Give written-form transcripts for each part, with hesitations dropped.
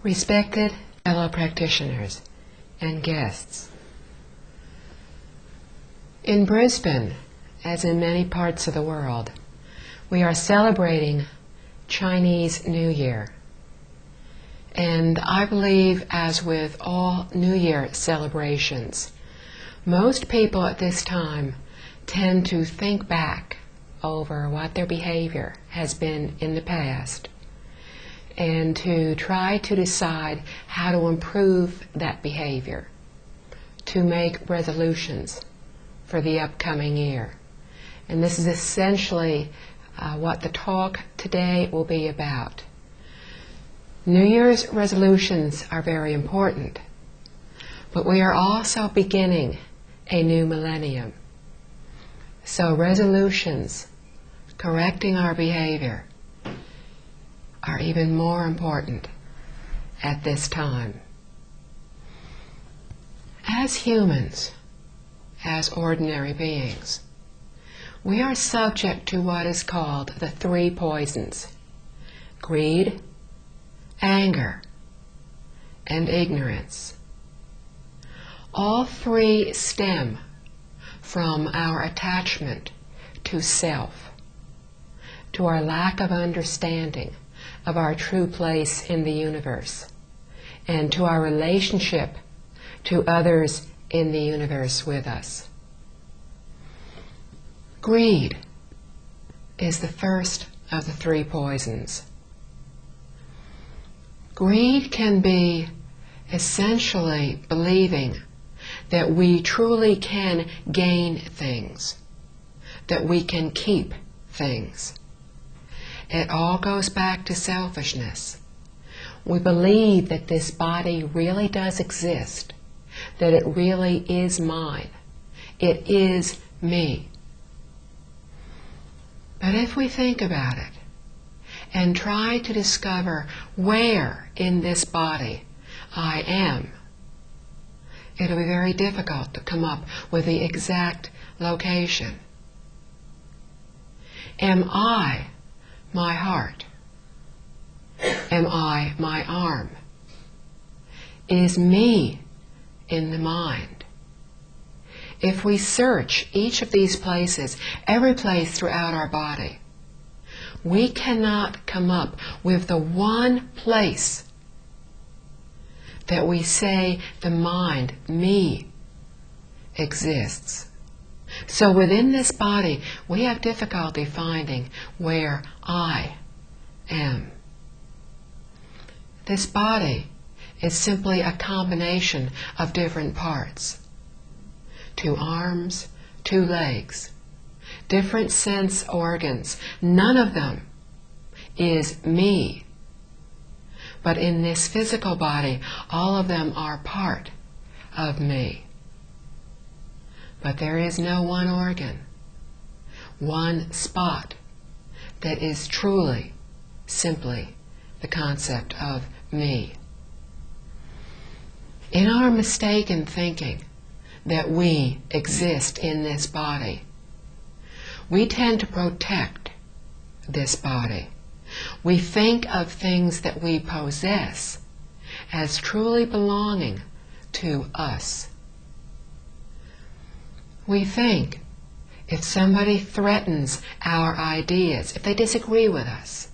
Respected fellow practitioners and guests, in Brisbane, as in many parts of the world, we are celebrating Chinese New Year. And I believe, as with all New Year celebrations, most people at this time tend to think back over what their behavior has been in the past and to try to decide how to improve that behavior, to make resolutions for the upcoming year. And this is essentially what the talk today will be about. New Year's resolutions are very important, but we are also beginning a new millennium. So resolutions, correcting our behavior, are even more important at this time. As humans, as ordinary beings, we are subject to what is called the three poisons: greed, anger, and ignorance. All three stem from our attachment to self, to our lack of understanding of our true place in the universe, and to our relationship to others in the universe with us. Greed is the first of the three poisons. Greed can be essentially believing that we truly can gain things, that we can keep things. It all goes back to selfishness. We believe that this body really does exist, that it really is mine. It is me. But if we think about it and try to discover where in this body I am, it'll be very difficult to come up with the exact location. Am I my heart? Am I my arm? Is me in the mind? If we search each of these places, every place throughout our body, we cannot come up with the one place that we say the mind, me, exists. So within this body, we have difficulty finding where I am. This body is simply a combination of different parts. 2 arms, 2 legs, different sense organs. None of them is me. But in this physical body, all of them are part of me. But there is no one organ, one spot that is truly, simply the concept of me. In our mistaken thinking that we exist in this body, we tend to protect this body. We think of things that we possess as truly belonging to us. We think if somebody threatens our ideas, if they disagree with us,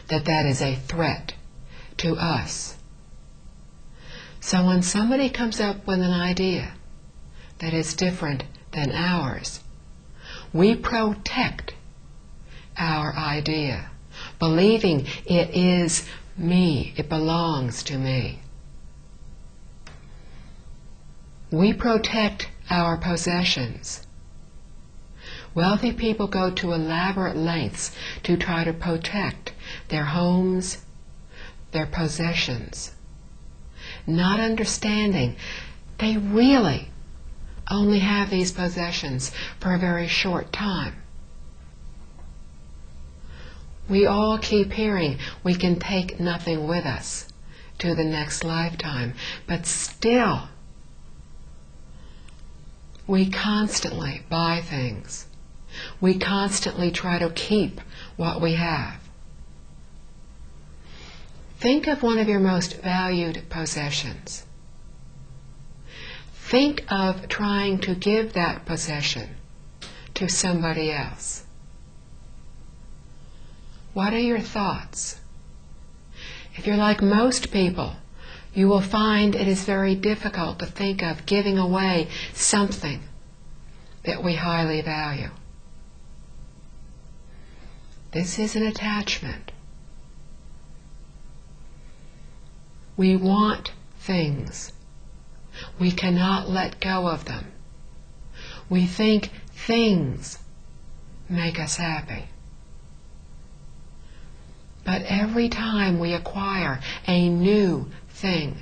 that that is a threat to us. So when somebody comes up with an idea that is different than ours, we protect our idea, believing it is me, it belongs to me. We protect our possessions. Wealthy people go to elaborate lengths to try to protect their homes, their possessions, not understanding they really only have these possessions for a very short time. We all keep hearing we can take nothing with us to the next lifetime, but still we constantly buy things. We constantly try to keep what we have. Think of one of your most valued possessions. Think of trying to give that possession to somebody else. What are your thoughts? If you're like most people, you will find it is very difficult to think of giving away something that we highly value. This is an attachment. We want things. We cannot let go of them. We think things make us happy. But every time we acquire a new thing,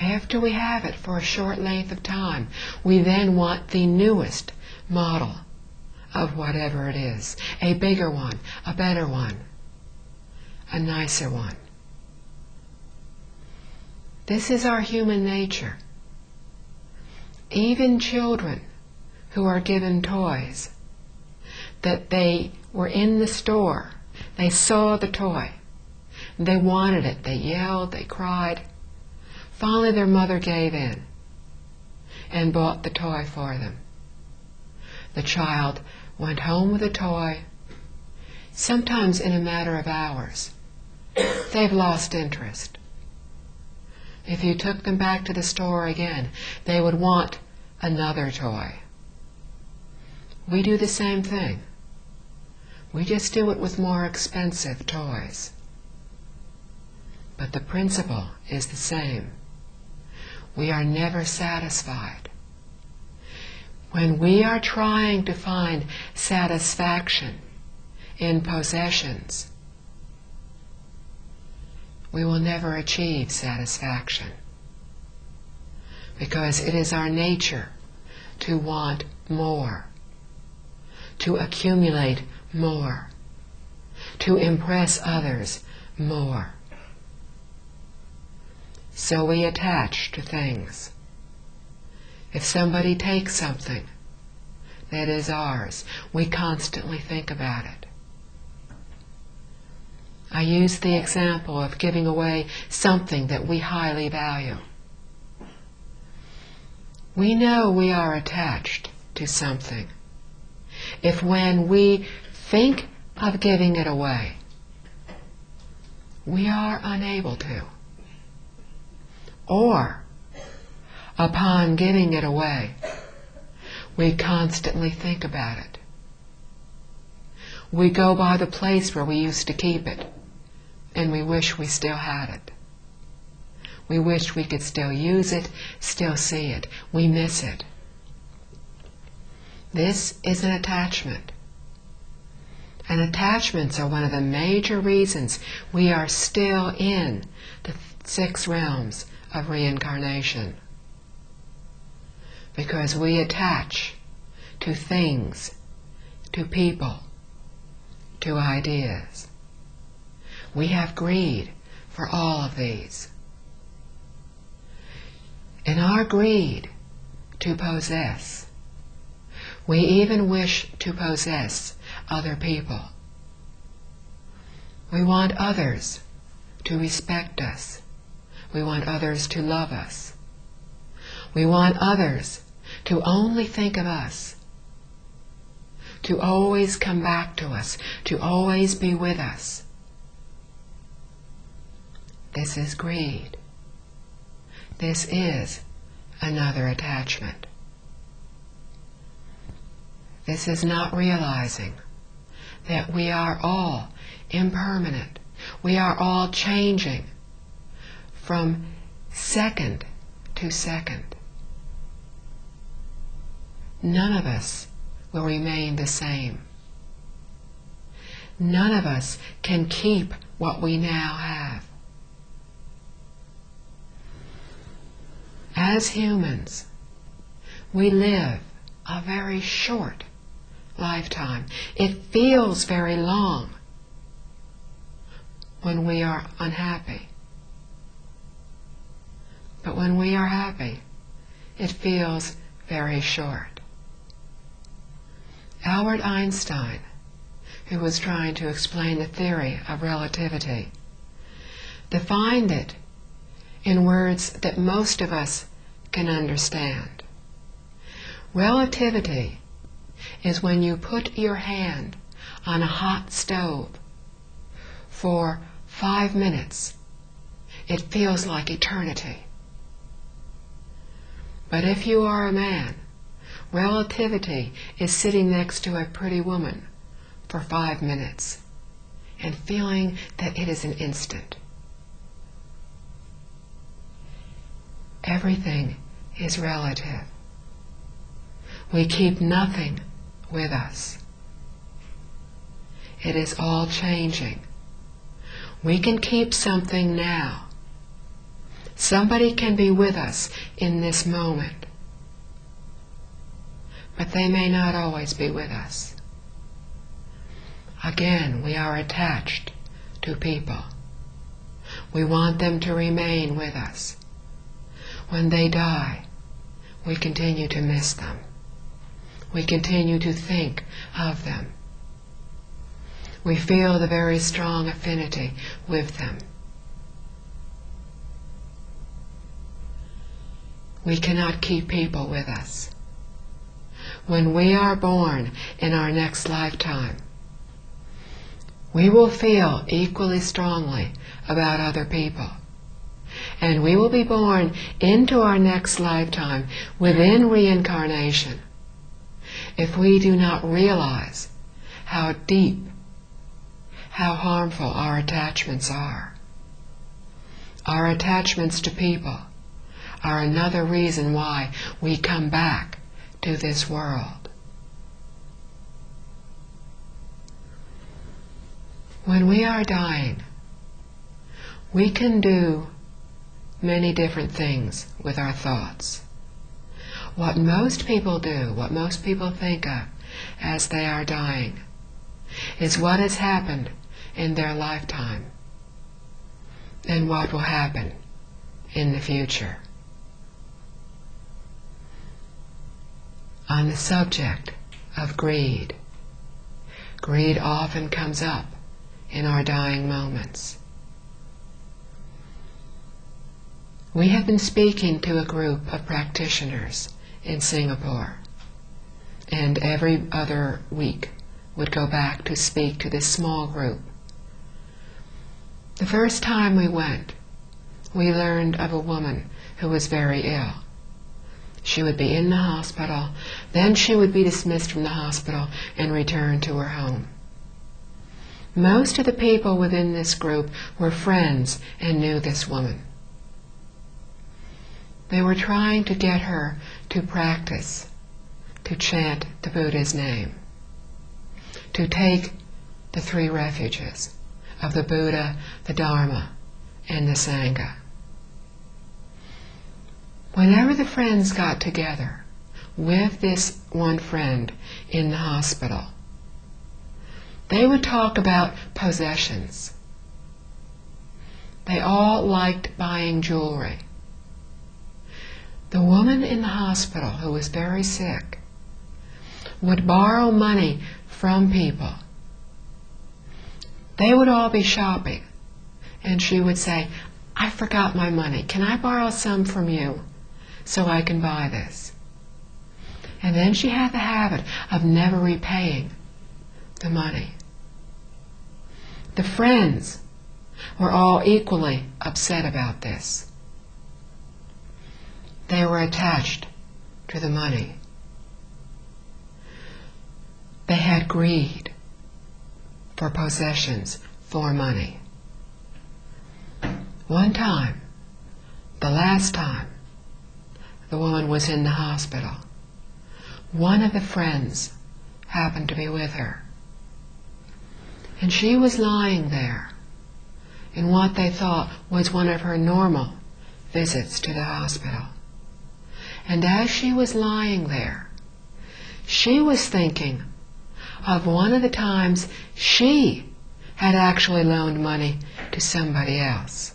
after we have it for a short length of time, we then want the newest model of whatever it is. A bigger one, a better one, a nicer one. This is our human nature. Even children who are given toys, that they were in the store, they saw the toy, they wanted it, they yelled, they cried. Finally their mother gave in and bought the toy for them. The child went home with the toy, sometimes in a matter of hours. They've lost interest. If you took them back to the store again, they would want another toy. We do the same thing. We just do it with more expensive toys. But the principle is the same. We are never satisfied. When we are trying to find satisfaction in possessions, we will never achieve satisfaction, because it is our nature to want more, to accumulate more, to impress others more. So we attach to things. If somebody takes something that is ours, we constantly think about it. I use the example of giving away something that we highly value. We know we are attached to something if when we think of giving it away, we are unable to. Or, upon giving it away, we constantly think about it. We go by the place where we used to keep it, and we wish we still had it. We wish we could still use it, still see it. We miss it. This is an attachment. And attachments are one of the major reasons we are still in the 6 realms of reincarnation. Because we attach to things, to people, to ideas. We have greed for all of these. In our greed to possess, we even wish to possess other people. We want others to respect us. We want others to love us. We want others to only think of us, to always come back to us, to always be with us. This is greed. This is another attachment. This is not realizing that we are all impermanent. We are all changing from second to second. None of us will remain the same. None of us can keep what we now have. As humans, we live a very short lifetime. It feels very long when we are unhappy. But when we are happy, it feels very short. Albert Einstein, who was trying to explain the theory of relativity, defined it in words that most of us can understand. Relativity is when you put your hand on a hot stove for 5 minutes. It feels like eternity. But if you are a man, relativity is sitting next to a pretty woman for 5 minutes and feeling that it is an instant. Everything is relative. We keep nothing with us. It is all changing. We can keep something now. Somebody can be with us in this moment, but they may not always be with us. Again, we are attached to people. We want them to remain with us. When they die, we continue to miss them. We continue to think of them. We feel the very strong affinity with them. We cannot keep people with us. When we are born in our next lifetime, we will feel equally strongly about other people. And we will be born into our next lifetime within reincarnation if we do not realize how deep, how harmful our attachments are. Our attachments to people are another reason why we come back to this world. When we are dying, we can do many different things with our thoughts. What most people do, what most people think of as they are dying, is what has happened in their lifetime and what will happen in the future. On the subject of greed, greed often comes up in our dying moments. We have been speaking to a group of practitioners in Singapore, and every other week would go back to speak to this small group. The first time we went, we learned of a woman who was very ill. She would be in the hospital, then she would be dismissed from the hospital and return to her home. Most of the people within this group were friends and knew this woman. They were trying to get her to practice, to chant the Buddha's name, to take the 3 refuges of the Buddha, the Dharma, and the Sangha. Whenever the friends got together with this one friend in the hospital, they would talk about possessions. They all liked buying jewelry. The woman in the hospital, who was very sick, would borrow money from people. They would all be shopping, and she would say, "I forgot my money. Can I borrow some from you so I can buy this?" And then she had the habit of never repaying the money. The friends were all equally upset about this. They were attached to the money. They had greed for possessions, for money. One time, the last time, the woman was in the hospital. One of the friends happened to be with her. And she was lying there in what they thought was one of her normal visits to the hospital. And as she was lying there, she was thinking of one of the times she had actually loaned money to somebody else.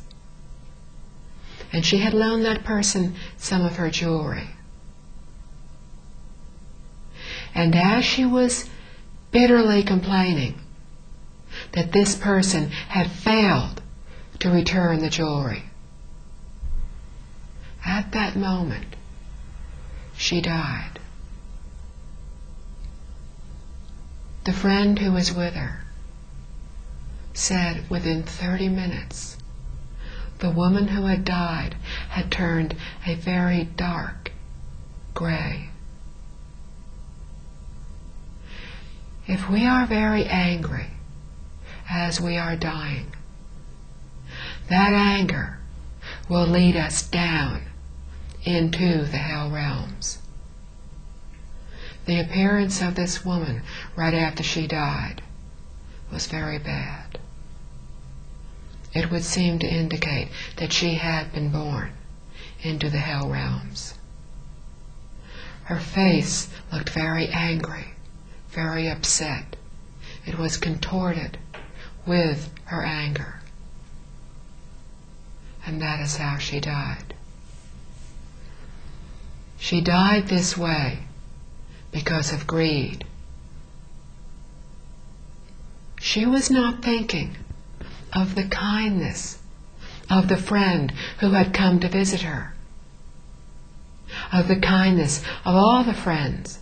And she had loaned that person some of her jewelry. And as she was bitterly complaining that this person had failed to return the jewelry. At that moment, she died. The friend who was with her said within 30 minutes, the woman who had died had turned a very dark gray. If we are very angry as we are dying, that anger will lead us down into the hell realms. The appearance of this woman right after she died was very bad. It would seem to indicate that she had been born into the hell realms. Her face looked very angry, very upset. It was contorted with her anger. And that is how she died. She died this way because of greed. She was not thinking of the kindness of the friend who had come to visit her, of the kindness of all the friends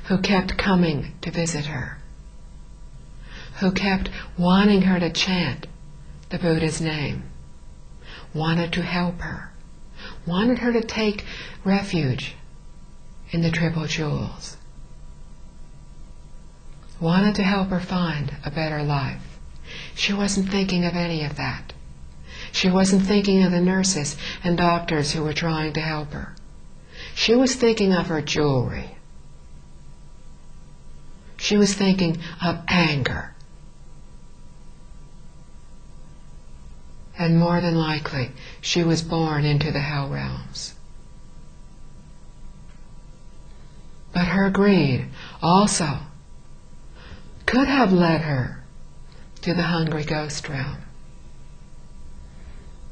who kept coming to visit her, who kept wanting her to chant the Buddha's name, wanted to help her, wanted her to take refuge in the Triple Jewels, wanted to help her find a better life. She wasn't thinking of any of that. She wasn't thinking of the nurses and doctors who were trying to help her. She was thinking of her jewelry. She was thinking of anger. And more than likely, she was born into the hell realms. But her greed also could have led her to the hungry ghost realm.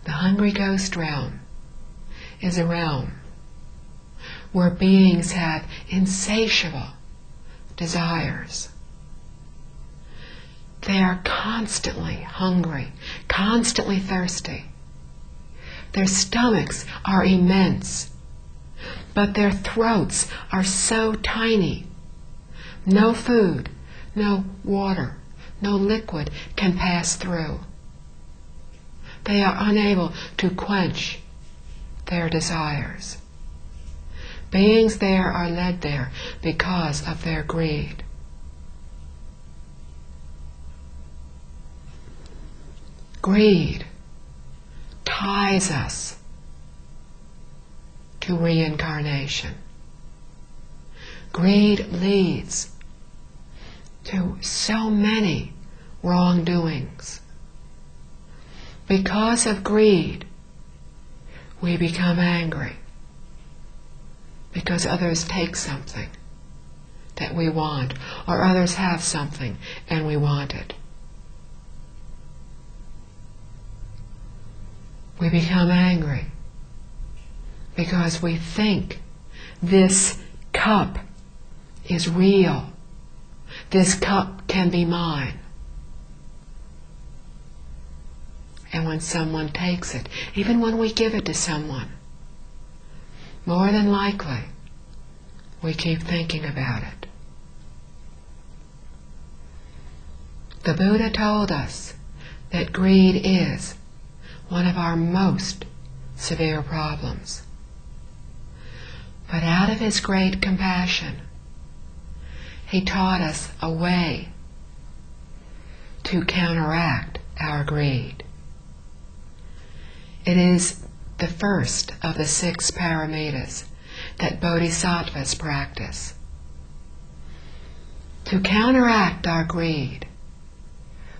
The hungry ghost realm is a realm where beings have insatiable desires. They are constantly hungry, constantly thirsty. Their stomachs are immense, but their throats are so tiny. No food, no water, no liquid can pass through. They are unable to quench their desires. Beings there are led there because of their greed. Greed ties us to reincarnation. Greed leads to so many wrongdoings. Because of greed, we become angry because others take something that we want, or others have something and we want it. We become angry because we think this cup is real. This cup can be mine. And when someone takes it, even when we give it to someone, more than likely, we keep thinking about it. The Buddha told us that greed is one of our most severe problems. But out of his great compassion, he taught us a way to counteract our greed. It is the first of the 6 paramitas that bodhisattvas practice. To counteract our greed,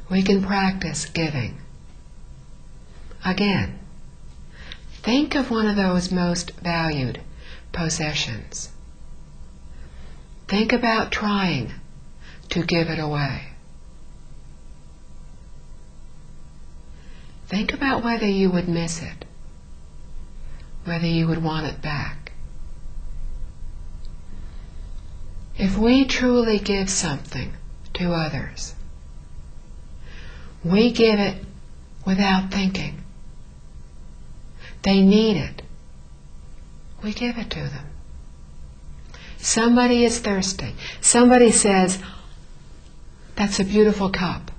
we can practice giving. Again, think of one of those most valued possessions. Think about trying to give it away. Think about whether you would miss it, whether you would want it back. If we truly give something to others, we give it without thinking. They need it. We give it to them. Somebody is thirsty. Somebody says, "That's a beautiful cup.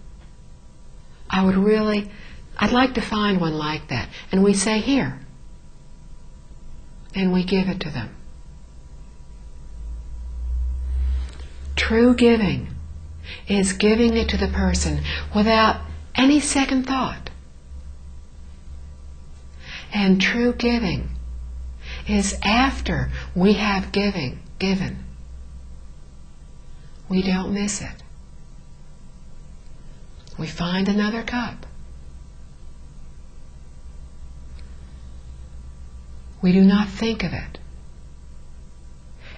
I'd like to find one like that." And we say, "Here." And we give it to them. True giving is giving it to the person without any second thought. And true giving is after we have given. We don't miss it. We find another cup. We do not think of it.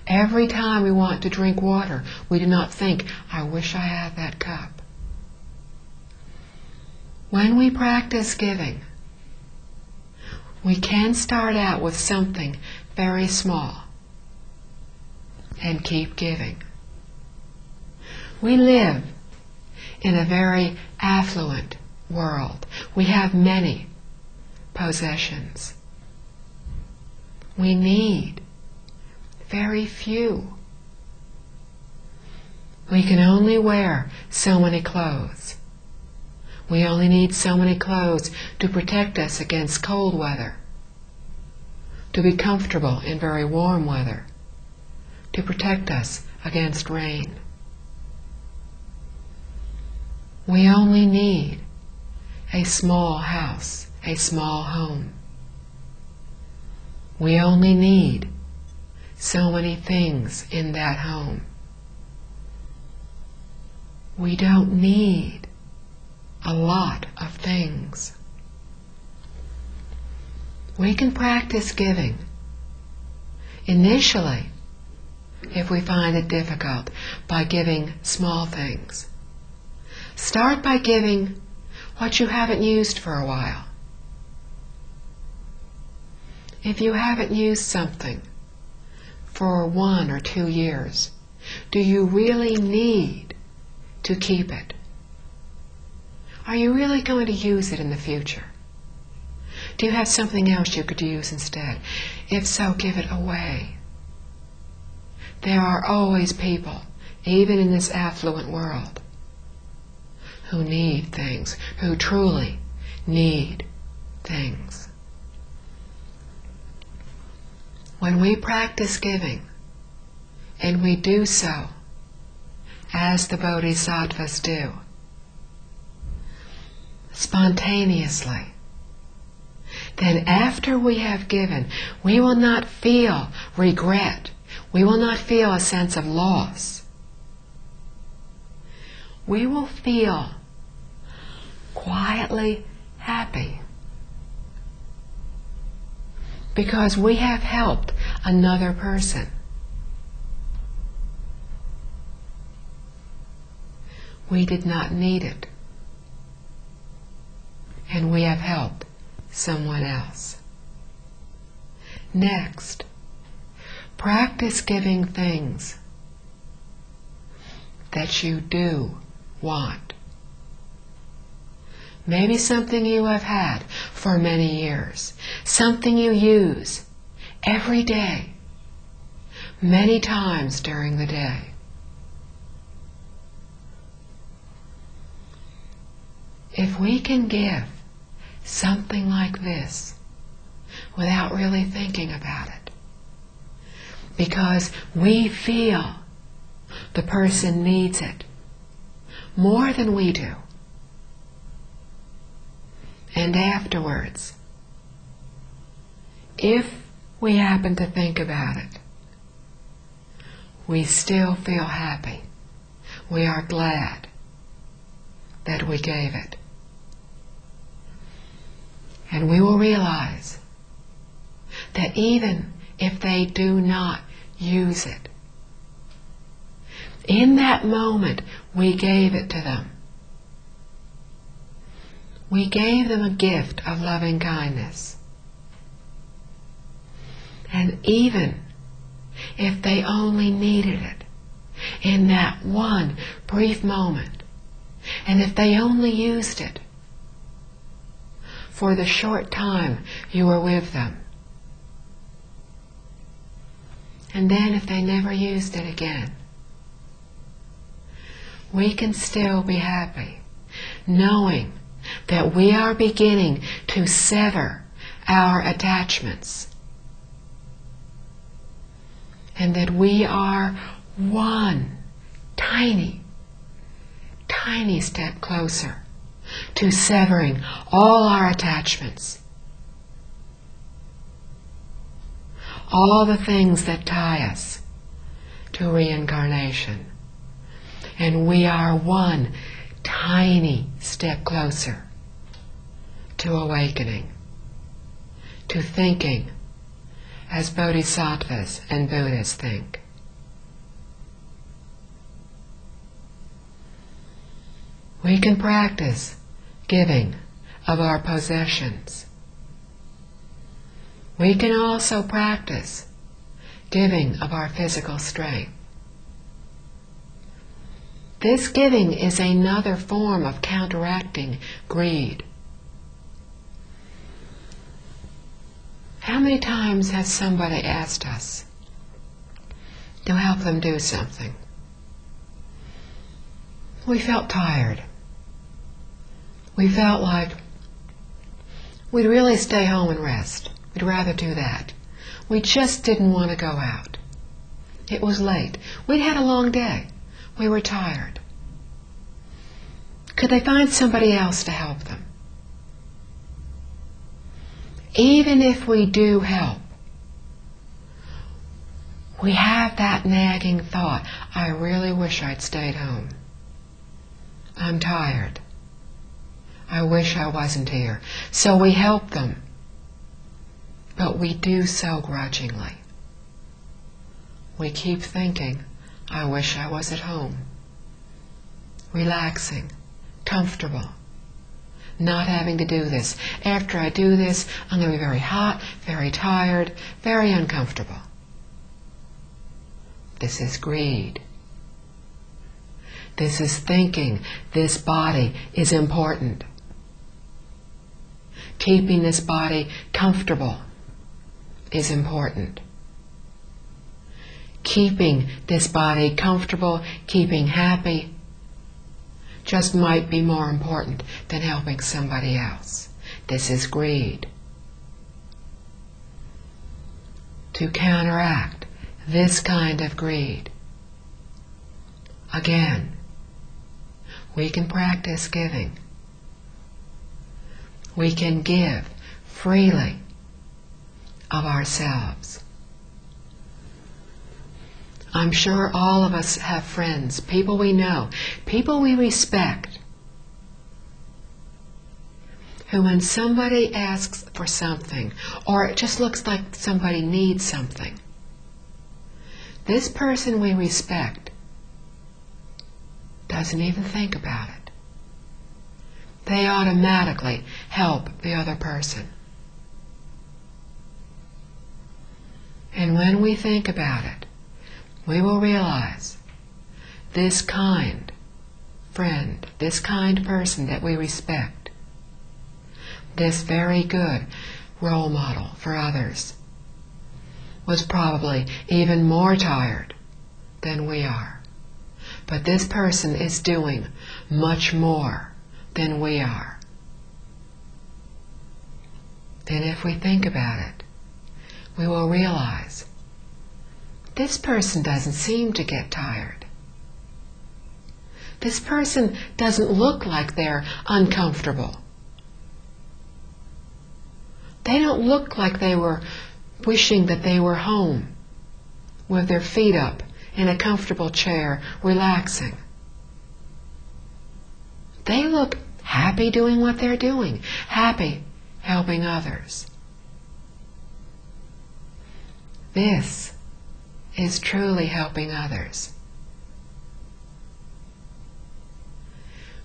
Every time we want to drink water, we do not think, "I wish I had that cup." When we practice giving, we can start out with something very small and keep giving. We live in a very affluent world. We have many possessions. We need very few. We can only wear so many clothes. We only need so many clothes to protect us against cold weather, to be comfortable in very warm weather, to protect us against rain. We only need a small house, a small home. We only need so many things in that home. We don't need a lot of things. We can practice giving. Initially, if we find it difficult, by giving small things. Start by giving what you haven't used for a while. If you haven't used something for 1 or 2 years, do you really need to keep it? Are you really going to use it in the future? Do you have something else you could use instead? If so, give it away. There are always people, even in this affluent world, who need things, who truly need things. When we practice giving, and we do so as the Bodhisattvas do, spontaneously, then after we have given, we will not feel regret. We will not feel a sense of loss. We will feel quietly happy because we have helped another person. We did not need it, and we have helped someone else. Next, practice giving things that you do want. Maybe something you have had for many years, something you use every day, many times during the day. If we can give something like this without really thinking about it, because we feel the person needs it more than we do, and afterwards, if we happen to think about it, we still feel happy. We are glad that we gave it. And we will realize that even if they do not use it, in that moment we gave it to them. We gave them a gift of loving kindness. And even if they only needed it in that one brief moment, and if they only used it for the short time you were with them. And then if they never used it again, we can still be happy, knowing that we are beginning to sever our attachments, and that we are one tiny, tiny step closer to severing all our attachments, all the things that tie us to reincarnation. And we are one tiny step closer to awakening, to thinking as bodhisattvas and Buddhas think. We can practice giving of our possessions. We can also practice giving of our physical strength. This giving is another form of counteracting greed. How many times has somebody asked us to help them do something? We felt tired. We felt like we'd really stay home and rest. We'd rather do that. We just didn't want to go out. It was late. We'd had a long day. We were tired. Could they find somebody else to help them? Even if we do help, we have that nagging thought, I really wish I'd stayed home. I'm tired. I wish I wasn't here. So we help them, but we do so grudgingly. We keep thinking, I wish I was at home, relaxing, comfortable, not having to do this. After I do this, I'm going to be very hot, very tired, very uncomfortable. This is greed. This is thinking this body is important. Keeping this body comfortable is important. Keeping this body comfortable, keeping happy, just might be more important than helping somebody else. This is greed. To counteract this kind of greed, again, we can practice giving. We can give freely of ourselves. I'm sure all of us have friends, people we know, people we respect, who when somebody asks for something, or it just looks like somebody needs something, this person we respect doesn't even think about it. They automatically help the other person. And when we think about it, we will realize this kind friend, this kind person that we respect, this very good role model for others, was probably even more tired than we are. But this person is doing much more than we are. And if we think about it, we will realize this person doesn't seem to get tired. This person doesn't look like they're uncomfortable. They don't look like they were wishing that they were home with their feet up in a comfortable chair, relaxing. They look happy doing what they're doing, happy helping others. This is truly helping others.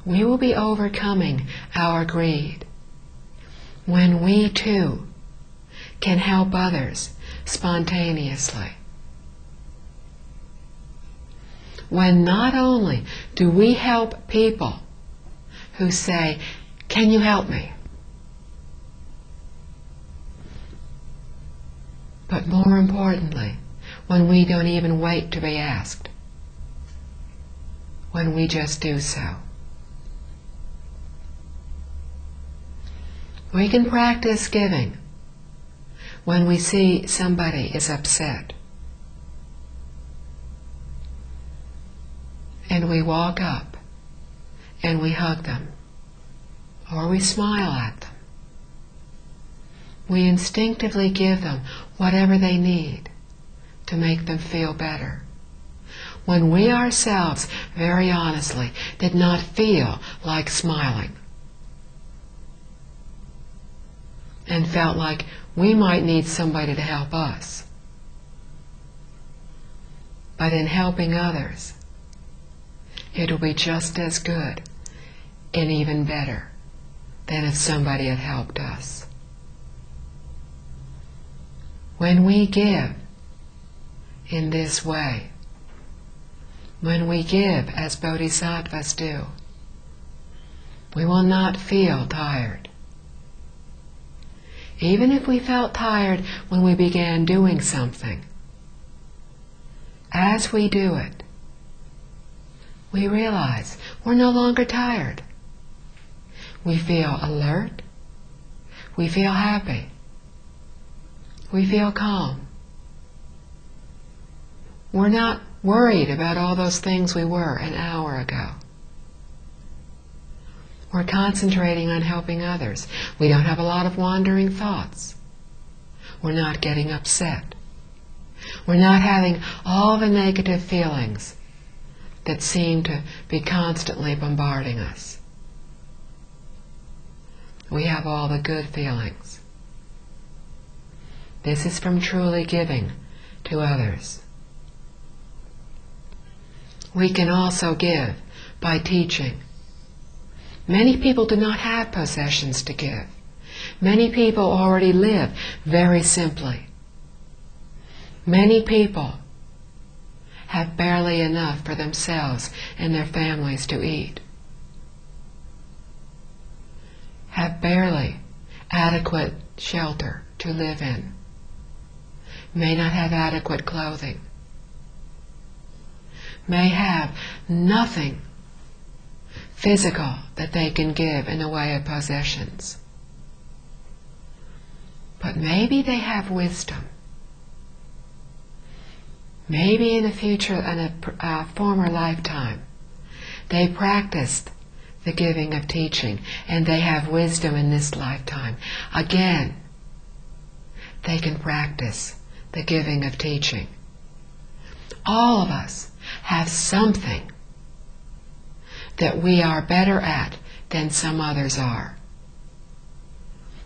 We will be overcoming our greed when we too can help others spontaneously. When not only do we help people who say, "Can you help me?" But more importantly, when we don't even wait to be asked, when we just do so. We can practice giving when we see somebody is upset. And we walk up and we hug them, or we smile at them. We instinctively give them whatever they need to make them feel better, when we ourselves, very honestly, did not feel like smiling and felt like we might need somebody to help us. But in helping others, it will be just as good and even better than if somebody had helped us. When we give in this way, when we give as bodhisattvas do, we will not feel tired. Even if we felt tired when we began doing something, as we do it, we realize we're no longer tired. We feel alert. We feel happy. We feel calm. We're not worried about all those things we were an hour ago. We're concentrating on helping others. We don't have a lot of wandering thoughts. We're not getting upset. We're not having all the negative feelings that seem to be constantly bombarding us. We have all the good feelings. This is from truly giving to others. We can also give by teaching. Many people do not have possessions to give. Many people already live very simply. Many people have barely enough for themselves and their families to eat, have barely adequate shelter to live in, may not have adequate clothing, may have nothing physical that they can give in the way of possessions. But maybe they have wisdom. Maybe in a future, in a former lifetime, they practiced the giving of teaching, and they have wisdom in this lifetime. Again, they can practice the giving of teaching. All of us have something that we are better at than some others are.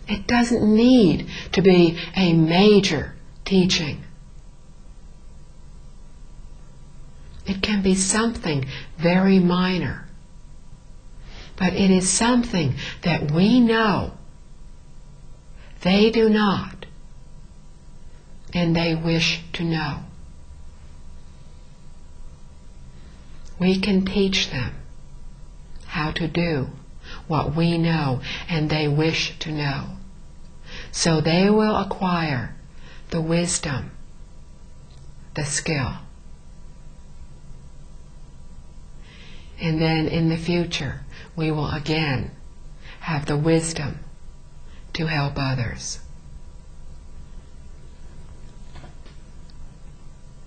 It doesn't need to be a major teaching. It can be something very minor. But it is something that we know they do not, and they wish to know. We can teach them how to do what we know and they wish to know, so they will acquire the wisdom, the skill. And then in the future, we will again have the wisdom to help others.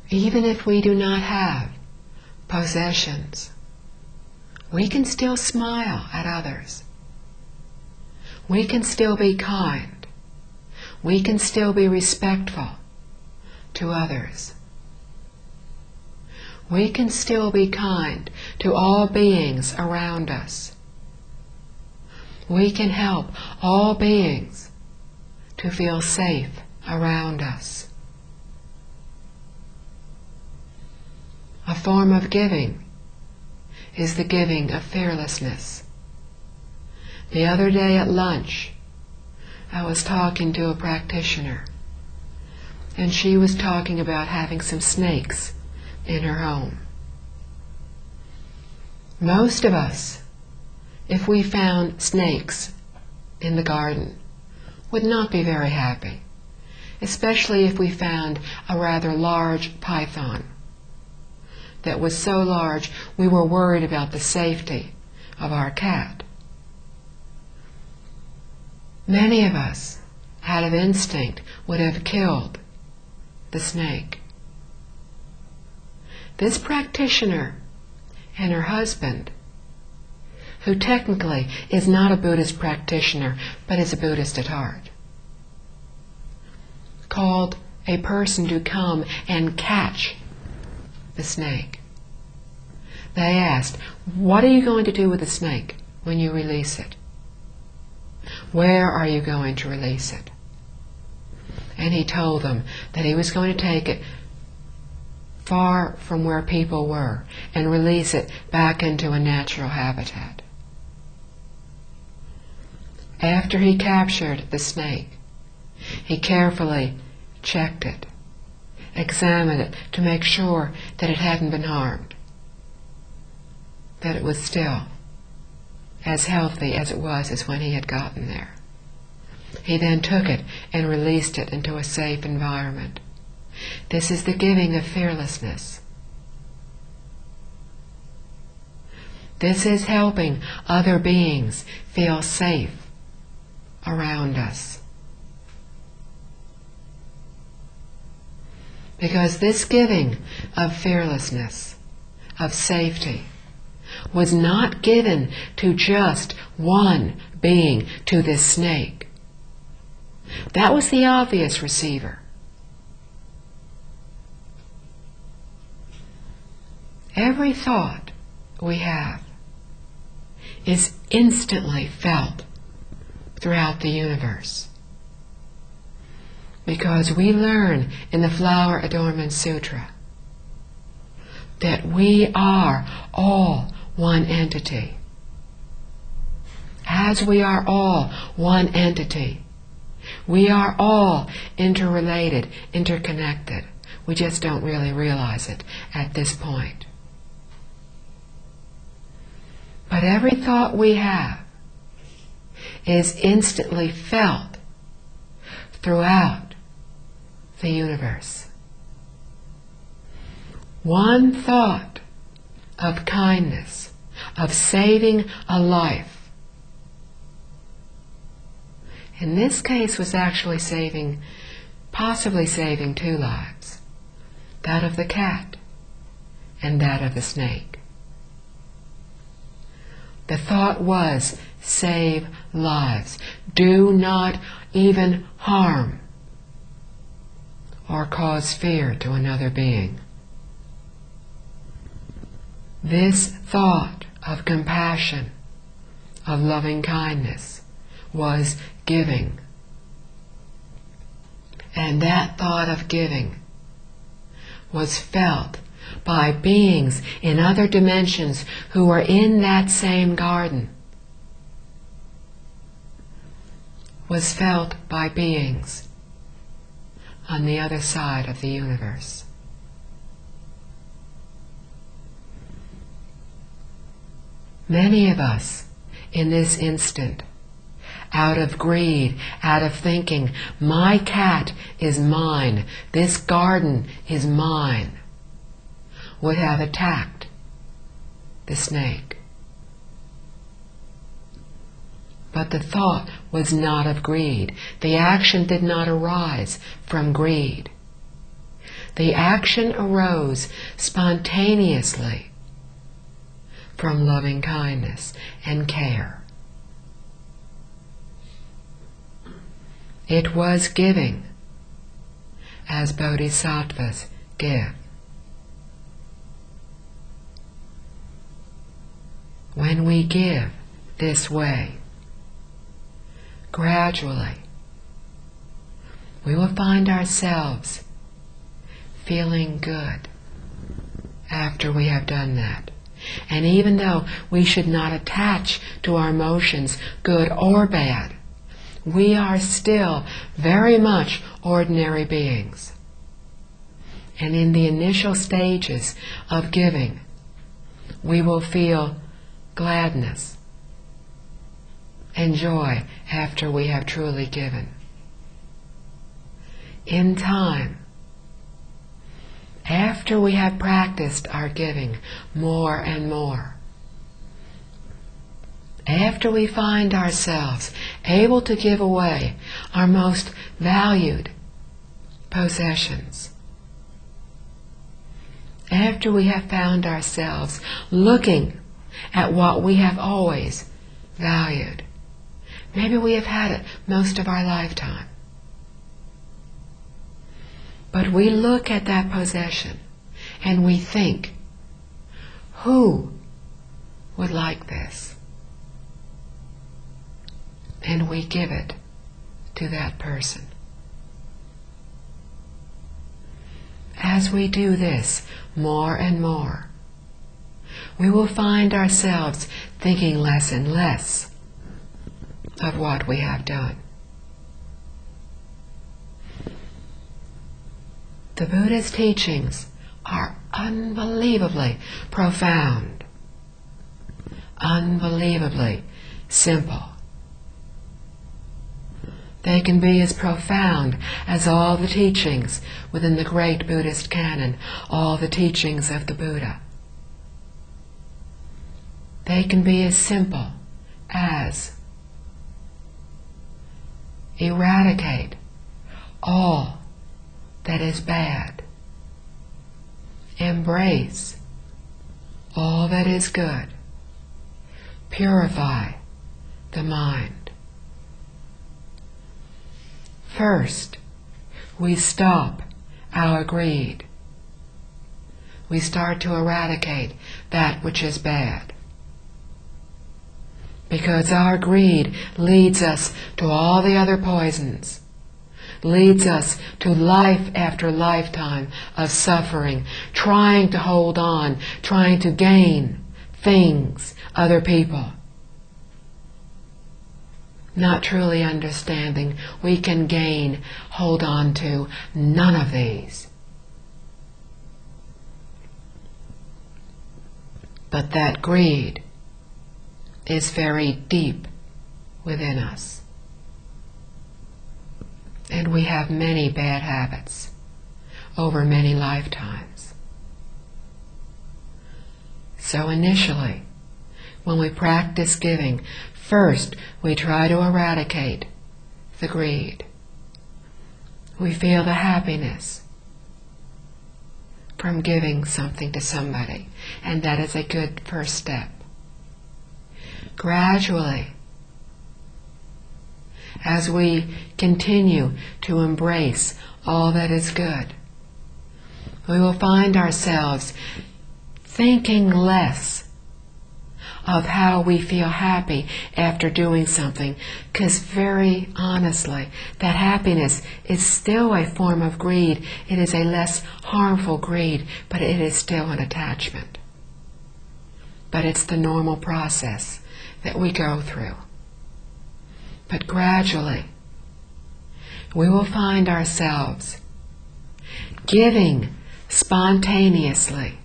Even if we do not have possessions, we can still smile at others. We can still be kind. We can still be respectful to others. We can still be kind to all beings around us. We can help all beings to feel safe around us. A form of giving is the giving of fearlessness. The other day at lunch, I was talking to a practitioner, and she was talking about having some snakes in her home. Most of us, if we found snakes in the garden, would not be very happy, especially if we found a rather large python that was so large we were worried about the safety of our cat. Many of us, out of instinct, would have killed the snake. This practitioner and her husband, who technically is not a Buddhist practitioner, but is a Buddhist at heart, called a person to come and catch the snake. They asked, "What are you going to do with the snake when you release it? Where are you going to release it?" And he told them that he was going to take it far from where people were and release it back into a natural habitat. After he captured the snake, he carefully checked it, examined it to make sure that it hadn't been harmed, that it was still as healthy as it was as when he had gotten there. He then took it and released it into a safe environment. This is the giving of fearlessness. This is helping other beings feel safe around us. Because this giving of fearlessness, of safety, was not given to just one being, to this snake. That was the obvious receiver. Every thought we have is instantly felt throughout the universe. Because we learn in the Flower Adornment Sutra that we are all one entity. As we are all one entity, we are all interrelated, interconnected. We just don't really realize it at this point. But every thought we have is instantly felt throughout the universe. One thought of kindness, of saving a life, in this case was actually possibly saving two lives, that of the cat and that of the snake. The thought was, save lives. Do not even harm or cause fear to another being. This thought of compassion, of loving kindness, was giving. And that thought of giving was felt by beings in other dimensions who were in that same garden, was felt by beings on the other side of the universe. Many of us in this instant, out of greed, out of thinking, my cat is mine, this garden is mine, would have attacked the snake. But the thought was not of greed. The action did not arise from greed. The action arose spontaneously from loving kindness and care. It was giving, as bodhisattvas give. When we give this way, gradually, we will find ourselves feeling good after we have done that. And even though we should not attach to our emotions, good or bad, we are still very much ordinary beings. And in the initial stages of giving, we will feel gladness and joy after we have truly given. in time, after we have practiced our giving more and more, after we find ourselves able to give away our most valued possessions, after we have found ourselves looking at what we have always valued, maybe we have had it most of our lifetime, but we look at that possession and we think, who would like this? And we give it to that person. As we do this more and more, we will find ourselves thinking less and less of what we have done. The Buddha's teachings are unbelievably profound, unbelievably simple. They can be as profound as all the teachings within the great Buddhist canon, all the teachings of the Buddha. They can be as simple as eradicate all that is bad, embrace all that is good, purify the mind. First, we stop our greed. We start to eradicate that which is bad. Because our greed leads us to all the other poisons, leads us to life after lifetime of suffering, trying to hold on, trying to gain things, other people. Not truly understanding we can gain, hold on to none of these. But that greed is very deep within us. And we have many bad habits over many lifetimes. So initially, when we practice giving, first we try to eradicate the greed. We feel the happiness from giving something to somebody, and that is a good first step. Gradually, as we continue to embrace all that is good, we will find ourselves thinking less of how we feel happy after doing something, because very honestly, that happiness is still a form of greed. It is a less harmful greed, but it is still an attachment. But it's the normal process that we go through. But gradually, we will find ourselves giving spontaneously,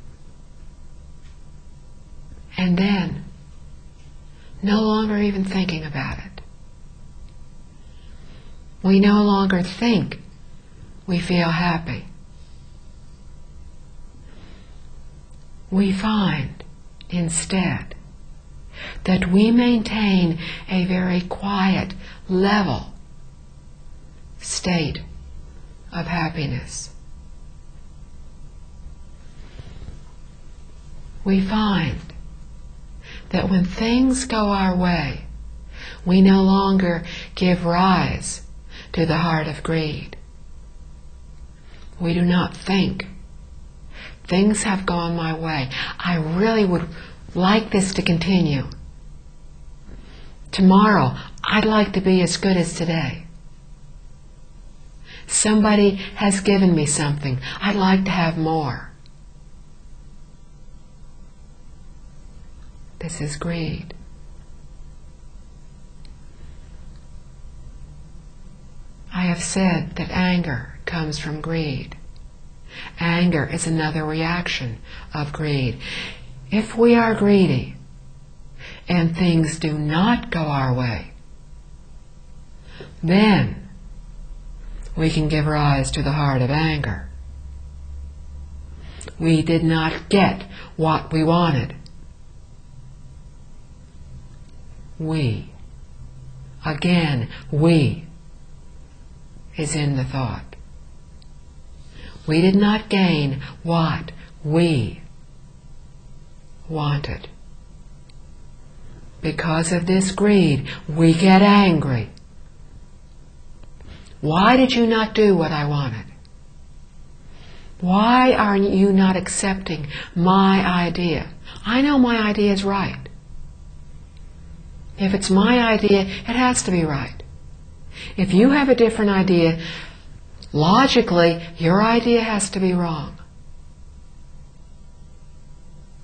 and then no longer even thinking about it. We no longer think we feel happy. We find instead that we maintain a very quiet, level state of happiness. We find that when things go our way, we no longer give rise to the heart of greed. We do not think, things have gone my way. I really would like this to continue. Tomorrow, I'd like to be as good as today. Somebody has given me something. I'd like to have more. This is greed. I have said that anger comes from greed. Anger is another reaction of greed. If we are greedy and things do not go our way, then we can give rise to the heart of anger. We did not get what we wanted. We. Again, we is in the thought. We did not gain what we wanted. Because of this greed, we get angry. Why did you not do what I wanted? Why are you not accepting my idea? I know my idea is right. If it's my idea, it has to be right. If you have a different idea, logically, your idea has to be wrong.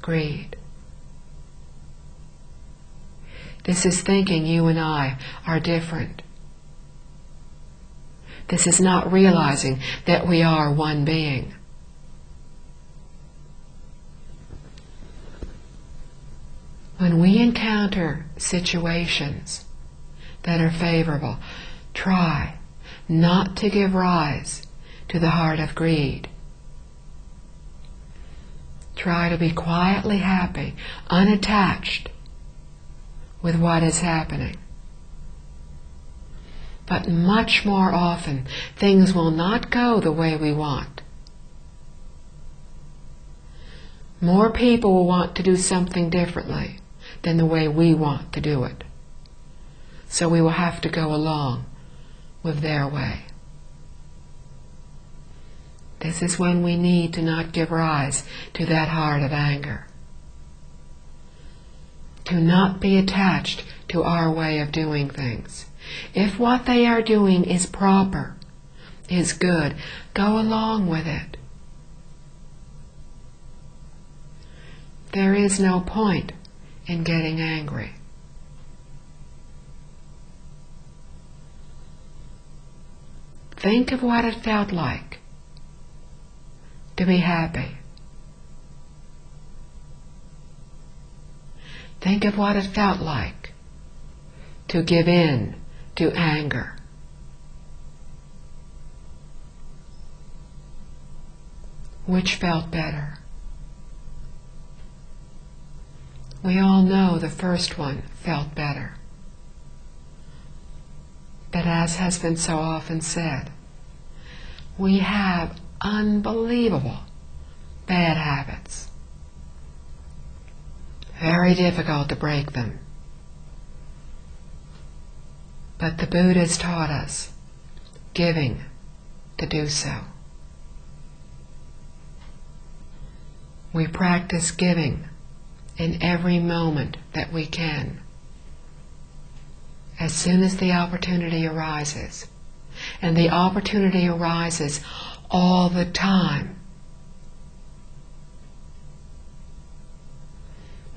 Greed. This is thinking you and I are different. This is not realizing that we are one being. When we encounter situations that are favorable, try not to give rise to the heart of greed. Try to be quietly happy, unattached with what is happening. But much more often, things will not go the way we want. More people will want to do something differently than the way we want to do it. So we will have to go along with their way. This is when we need to not give rise to that heart of anger. To not be attached to our way of doing things. If what they are doing is proper, is good, go along with it. There is no point in getting angry. Think of what it felt like to be happy. Think of what it felt like to give in to anger. Which felt better? We all know the first one felt better. But as has been so often said, we have unbelievable bad habits. Very difficult to break them. But the Buddha's taught us giving to do so. We practice giving in every moment that we can. As soon as the opportunity arises, and the opportunity arises all the time,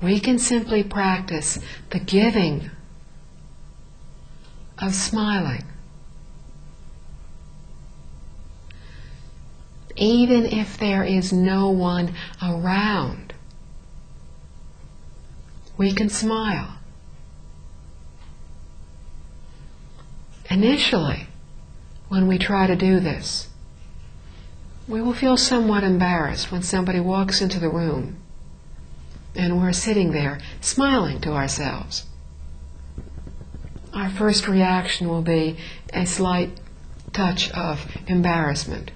we can simply practice the giving of smiling. Even if there is no one around, we can smile. Initially, when we try to do this, we will feel somewhat embarrassed when somebody walks into the room and we're sitting there smiling to ourselves. Our first reaction will be a slight touch of embarrassment.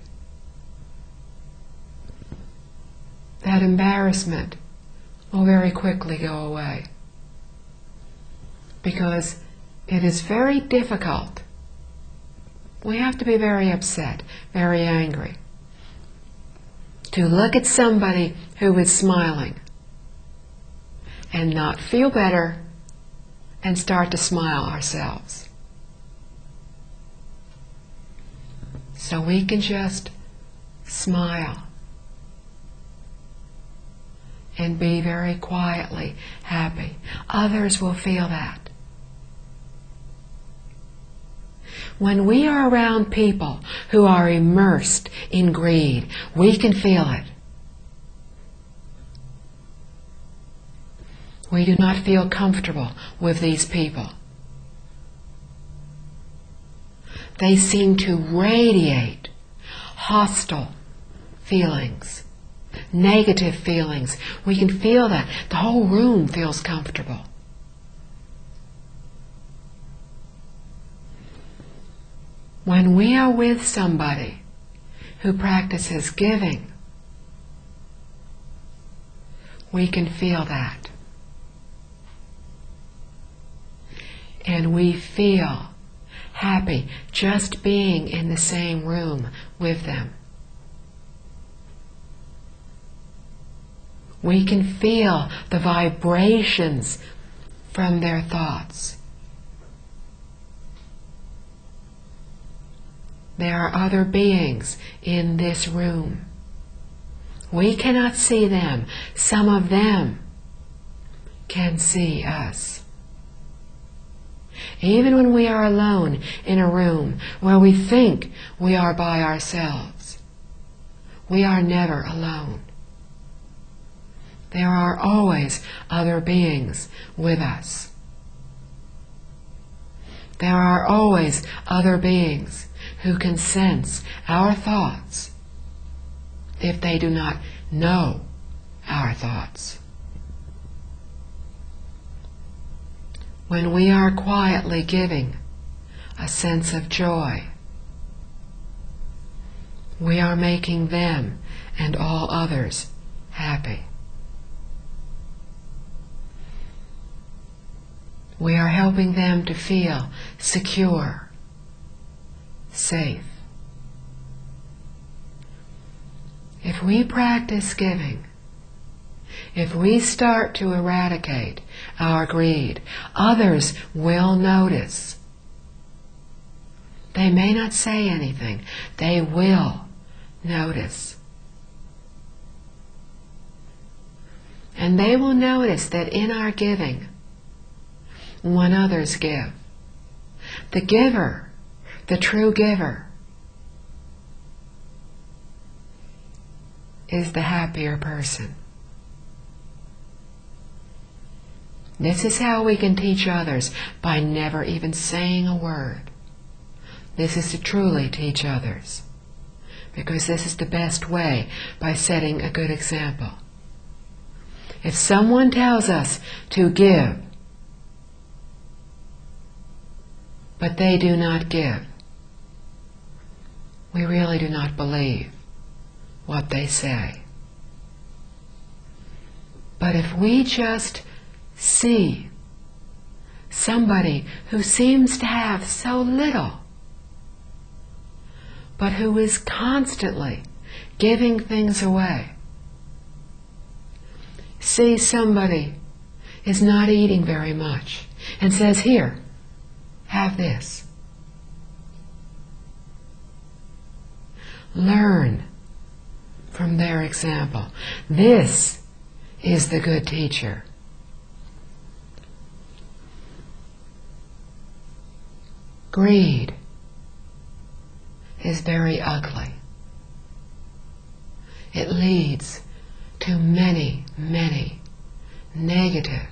That embarrassment will very quickly go away, because it is very difficult. We have to be very upset, very angry, to look at somebody who is smiling and not feel better and start to smile ourselves. So we can just smile and be very quietly happy. Others will feel that. When we are around people who are immersed in greed, we can feel it. We do not feel comfortable with these people. they seem to radiate hostile feelings, negative feelings. We can feel that. The whole room feels comfortable. When we are with somebody who practices giving, we can feel that. And we feel happy just being in the same room with them. We can feel the vibrations from their thoughts. There are other beings in this room. We cannot see them. Some of them can see us. Even when we are alone in a room where we think we are by ourselves, we are never alone. There are always other beings with us. There are always other beings who can sense our thoughts if they do not know our thoughts. When we are quietly giving a sense of joy, we are making them and all others happy. We are helping them to feel secure, safe. If we practice giving, if we start to eradicate our greed, others will notice. They may not say anything. They will notice. And they will notice that in our giving, when others give, the giver, the true giver, is the happier person. This is how we can teach others, by never even saying a word. This is to truly teach others, because this is the best way, by setting a good example. If someone tells us to give, but they do not give, we really do not believe what they say. But if we just see somebody who seems to have so little, but who is constantly giving things away, see somebody is not eating very much and says, "Here, have this." Learn from their example. This is the good teacher. Greed is very ugly. It leads to many, many negative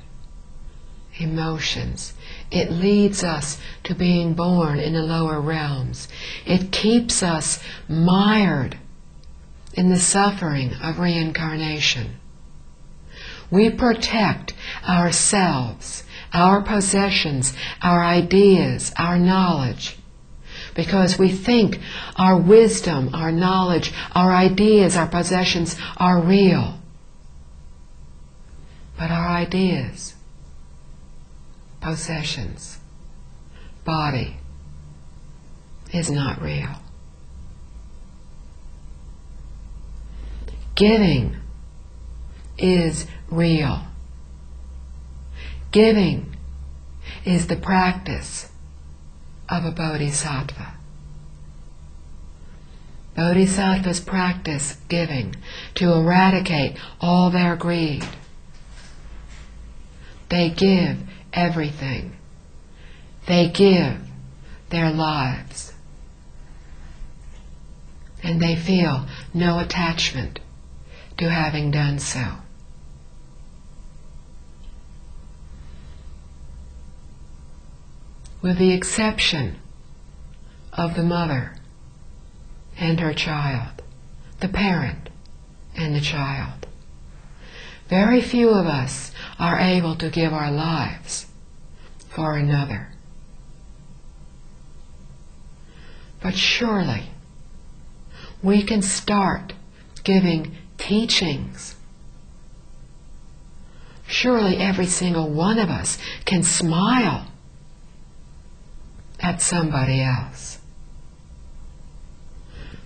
emotions. It leads us to being born in the lower realms. It keeps us mired in the suffering of reincarnation. We protect ourselves, our possessions, our ideas, our knowledge, because we think our wisdom, our knowledge, our ideas, our possessions are real. But our ideas, possessions, body is not real. Giving is real. Giving is the practice of a bodhisattva. Bodhisattvas practice giving to eradicate all their greed. They give everything. They give their lives. And they feel no attachment to having done so. With the exception of the mother and her child, the parent and the child. Very few of us are able to give our lives for another. But surely we can start giving teachings. Surely every single one of us can smile at somebody else.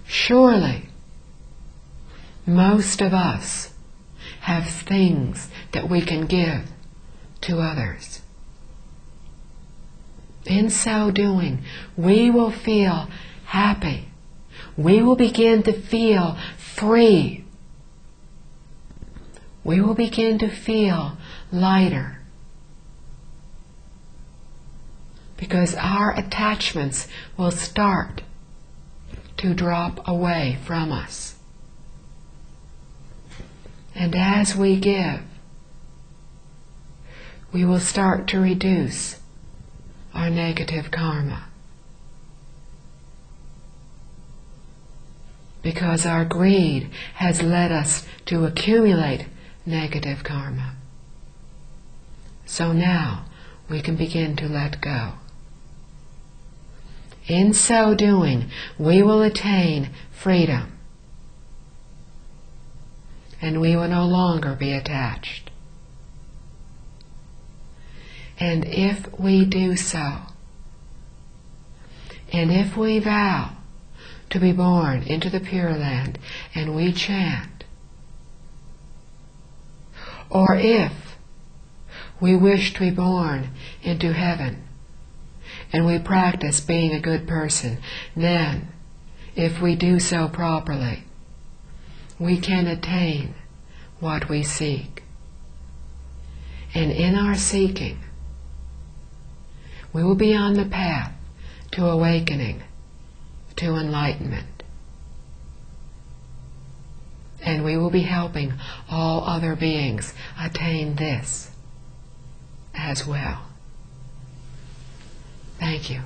Surely most of us have things that we can give to others. In so doing, we will feel happy. We will begin to feel free. We will begin to feel lighter. Because our attachments will start to drop away from us. And as we give, we will start to reduce our negative karma. Because our greed has led us to accumulate negative karma. So now we can begin to let go. In so doing, we will attain freedom. And we will no longer be attached. And if we do so, and if we vow to be born into the Pure Land and we chant, or if we wish to be born into heaven and we practice being a good person, then, if we do so properly, we can attain what we seek. And in our seeking, we will be on the path to awakening, to enlightenment. And we will be helping all other beings attain this as well. Thank you.